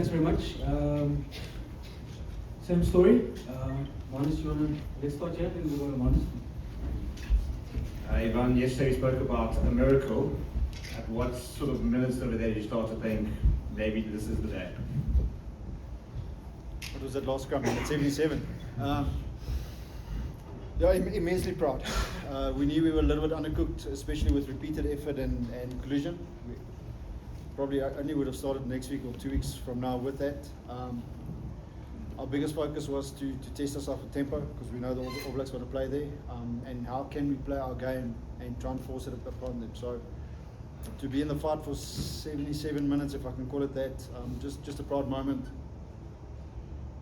Thanks very much. Same story. Manus, let's start here, then we'll go to Manus. Ivan, yesterday you spoke about a miracle. At what sort of minutes over there you start to think maybe this is the day? What was that last scrum? At 77. Yeah, immensely proud. We knew we were a little bit undercooked, especially with repeated effort and collision. We probably only would have started next week or 2 weeks from now with that. Our biggest focus was to test ourselves with tempo, because we know the All Blacks want to play there, and how can we play our game and try and force it upon them. So to be in the fight for 77 minutes, if I can call it that, just a proud moment.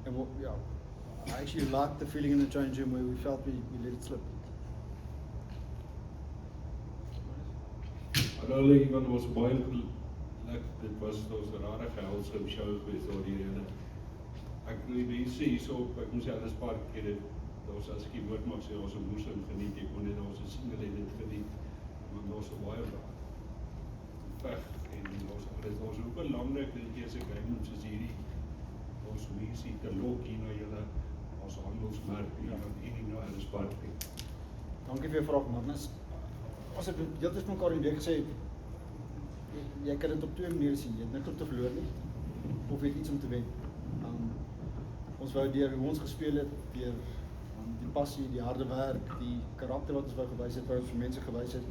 And yeah, I actually liked the feeling in the change room where we felt we let it slip. Hulle iemand was baie dit was rare geld so show gewees daar hierdie. Ek wil die mense hierso ek moes alles paar keer dit was as ek die woord mag sê ons moes hom geniet ek kon net ons single dit geniet want ons baie veg en ons ook belangrik dat jy se game soos hierdie ons mense te lok hier na julle ons handelsmerk hier van hierdie nou alles paar keer. Dankie vir jou vraag, Magnus. Ons het heeltyd van mekaar in die week gesê jy kan dit op twee maniere sien. Jy het niks om te verloor nie of jy het iets om te wen. Ons wou deur hoe ons gespeel het, deur die passie, die harde werk, die karakter wat ons wou gewys het, wat ons vir mense gewys het,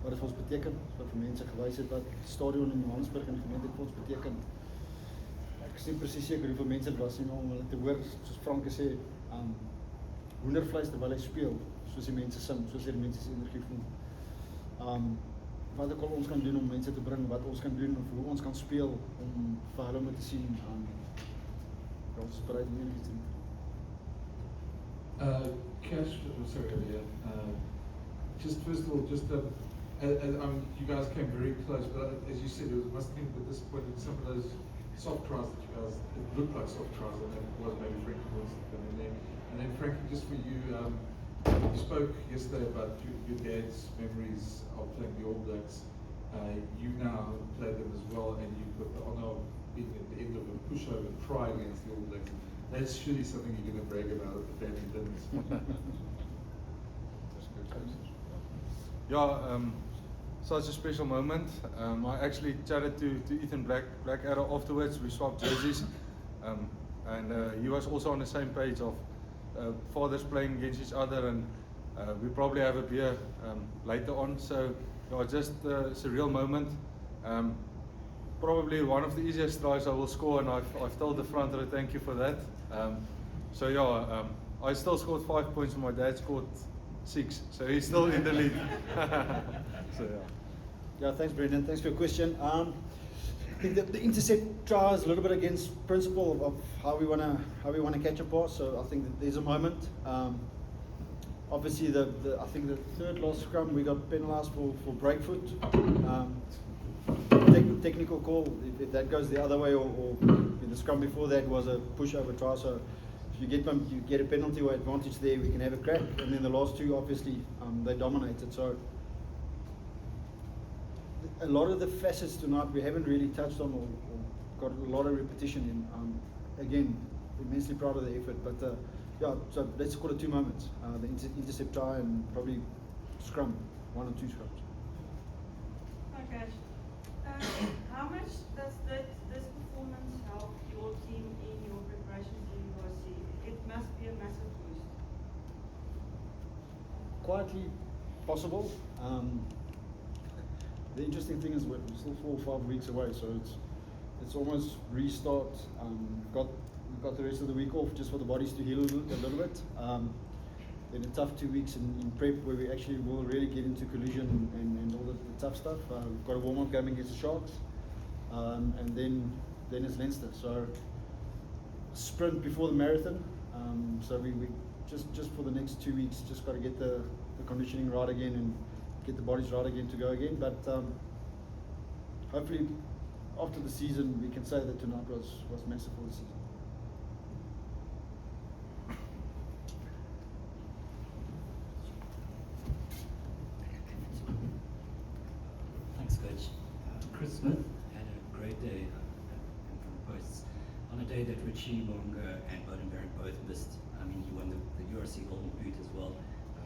wat dit vir ons beteken, wat vir mense gewys het, wat die stadion in Johannesburg en die gemeente vir ons beteken. Ek is nie presies seker hoeveel mense dit was nie, maar om hulle te hoor, soos Franke sê, hoendervleis terwyl hy speel, soos die mense sing, soos die mense se energie voel. Wat ook al ons kan doen om mense te bring, wat ons kan doen of hoe ons kan speel om vir hulle om te sien, ons is bereid om enige iets te doen. Cash, sorry, just first of all, you guys came very close, but as you said, it must have been disappointing. Some of those soft tries that you guys, it looked like soft tries, and it was maybe Frankie Wilson. And then Frankie, just for you, you spoke yesterday about your dad's memories of playing the All Blacks. You now play them as well, and you've got the honour of being at the end of a pushover try against the All Blacks. That's surely something you're going to brag about at the family dinners. Yeah, such a special moment. I actually chatted to Ethan Blackadder afterwards. We swapped jerseys, and he was also on the same page of fathers playing against each other, and we probably have a beer later on. So yeah, just a surreal moment. Probably one of the easiest tries I will score, and I've told the front row thank you for that. So yeah, I still scored 5 points, and my dad scored 6, so he's still in the lead. So yeah. Yeah, thanks Brendan, thanks for your question. I think the intercept try is a little bit against principle of how we want to catch a pass. So I think that there's a moment. Obviously, I think the third last scrum we got penalised for breakfoot. Technical call if that goes the other way, or the scrum before that was a pushover try. So if you get a penalty or advantage there, we can have a crack. And then the last two, obviously, they dominated. So a lot of the facets tonight we haven't really touched on or got a lot of repetition in. Again, immensely proud of the effort, but yeah, so let's call it 2 moments. The intercept try and probably scrum, 1 or 2 scrums. Okay. How much does this performance help your team in your preparations for URC? It must be a massive boost. Quietly possible. The interesting thing is we're still 4 or 5 weeks away, so it's almost restart. We've got the rest of the week off just for the bodies to heal a little bit. Then a tough 2 weeks in prep where we actually will really get into collision and all the tough stuff. We've got a warm-up game against the Sharks, and then it's Leinster. So sprint before the marathon. So we just for the next 2 weeks just got to get the conditioning right again and get the bodies right again to go again. But hopefully after the season we can say that tonight was massive for the season. Thanks, Coach. Chris Smith had a great day in front of posts. On a day that Richie Bonga and Bowden Barrett both missed, I mean, he won the URC Golden Boot as well.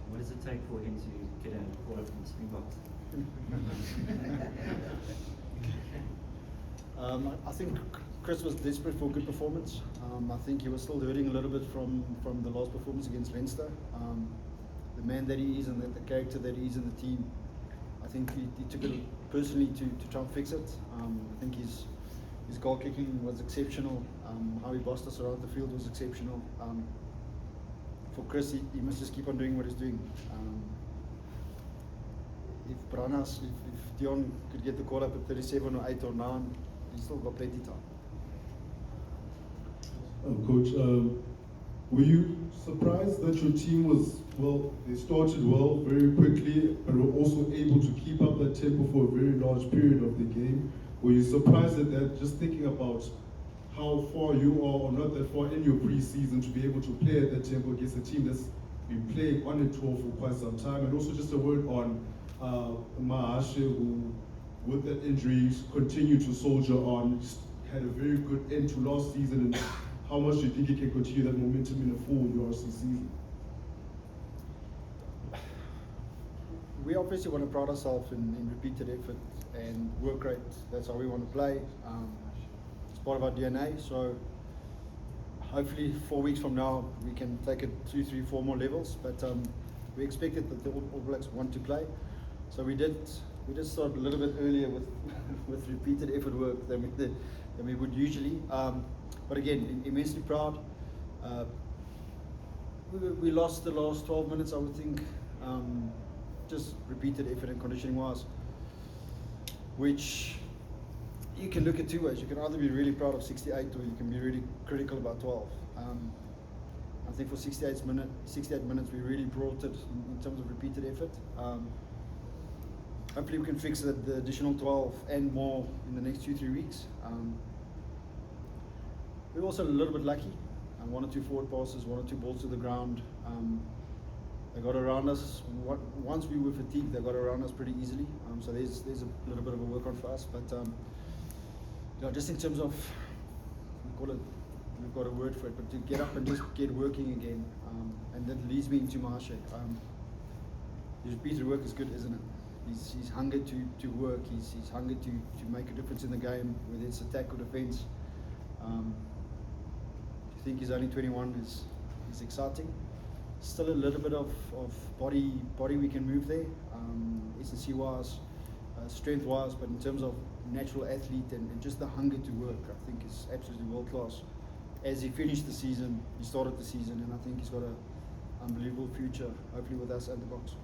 What does it take for him to get a call up from the Springboks? I think Chris was desperate for a good performance. I think he was still hurting a little bit from the last performance against Leinster. The man that he is and the character that he is in the team, I think he took it personally to try and fix it. I think his goal kicking was exceptional. How he bossed us around the field was exceptional. For Chris, he must just keep on doing what he's doing. If Branas, if Dion could get the call up at 37 or 8 or 9, he's still got plenty time. Coach, were you surprised that your team was, well, they started well very quickly, but were also able to keep up that tempo for a very large period of the game? Were you surprised at that, just thinking about how far you are, or not that far in your pre-season, to be able to play at that tempo against a team that's been playing on a tour for quite some time? And also just a word on Mahashe, who with that injury continued to soldier on, just had a very good end to last season, and how much do you think he can continue that momentum in a full URC season? We obviously want to pride ourselves in repeated effort and work rate. That's how we want to play. It's part of our DNA. So hopefully 4 weeks from now we can take it 2, 3, 4 more levels. But we expected that the All Blacks want to play. So we did start a little bit earlier with with repeated effort work than we would usually. But again, immensely proud. We lost the last 12 minutes, I would think, just repeated effort and conditioning wise, which you can look at two ways. You can either be really proud of 68 or you can be really critical about 12. I think for 68 minutes we really brought it in terms of repeated effort. Hopefully we can fix the additional 12 and more in the next 2-3 weeks. We're also a little bit lucky. 1 or 2 forward passes, 1 or 2 balls to the ground. They got around us. Once we were fatigued, they got around us pretty easily. So there's a little bit of a work on for us. But just in terms of, we've got a word for it, but to get up and just get working again. And that leads me into Mahashe. His repeated work is good, isn't it? He's hungry to work. He's hungry to make a difference in the game, whether it's attack or defence. I think he's only 21 is exciting. Still a little bit of body we can move there, SNC wise, strength wise, but in terms of natural athlete and just the hunger to work, I think is absolutely world class. As he finished the season, he started the season, and I think he's got an unbelievable future, hopefully with us at the box.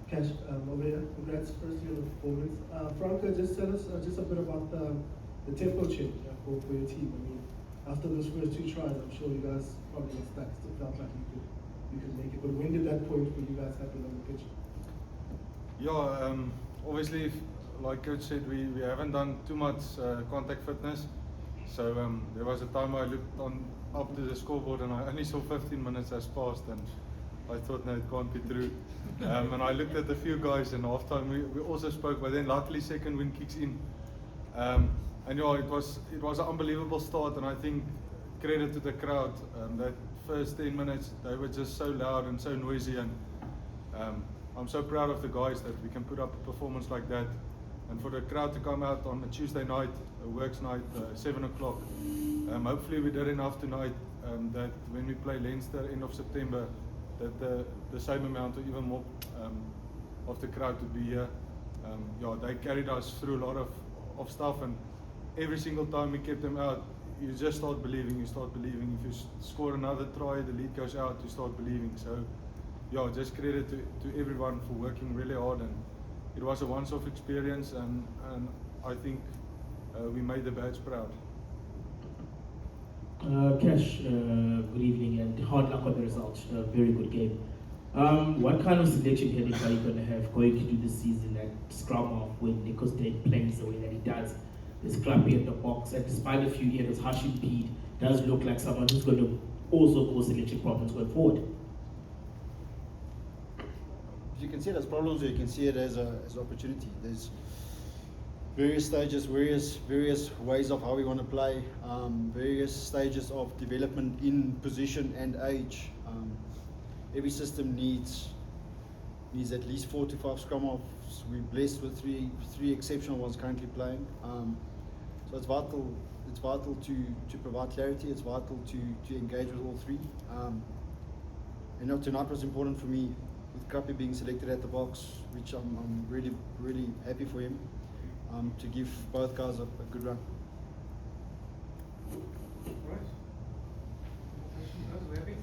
Cash, over here. Congrats firstly on the performance. Franco, just tell us just a bit about the tempo change for your team. I mean, after those first 2 tries, I'm sure you guys probably felt like you could make it. But when did that point for you guys happen on the pitch? Yeah, obviously, like Coach said, we haven't done too much contact fitness. So there was a time I looked up to the scoreboard and I only saw 15 minutes has passed, and I thought, no, it can't be true. And I looked at a few guys, and half time we also spoke, but then luckily second wind kicks in. And yeah, it was an unbelievable start, and I think credit to the crowd. That first 10 minutes, they were just so loud and so noisy, and I'm so proud of the guys that we can put up a performance like that. And for the crowd to come out on a Tuesday night, a works night, 7 o'clock. Hopefully we did enough tonight that when we play Leinster end of September, that the same amount or even more of the crowd would be here. Yeah, they carried us through a lot of stuff, and every single time we kept them out, you just start believing. If you score another try, the lead goes out, you start believing. So yeah, just credit to everyone for working really hard, and it was a once-off experience, and I think we made the badge proud. Cash, good evening, and hard luck on the results. Very good game. What kind of selection headache are you going to have going into the season at scrum off when Nico State plays the way that he does? There's Klappy in the box, and despite a few errors, Hashim Pete does look like someone who's going to also cause selection problems going forward. You can see it as problems, or you can see it as an opportunity. various stages, various ways of how we want to play, various stages of development in position and age. Every system needs at least 4 to 5 scrum halves. We're blessed with three exceptional ones currently playing. So it's vital to provide clarity. It's vital to engage with all three. You know, tonight was important for me with Krappie being selected at the box, which I'm really happy for him. To give both guys a good run. Right. More questions, guys? Are we happy?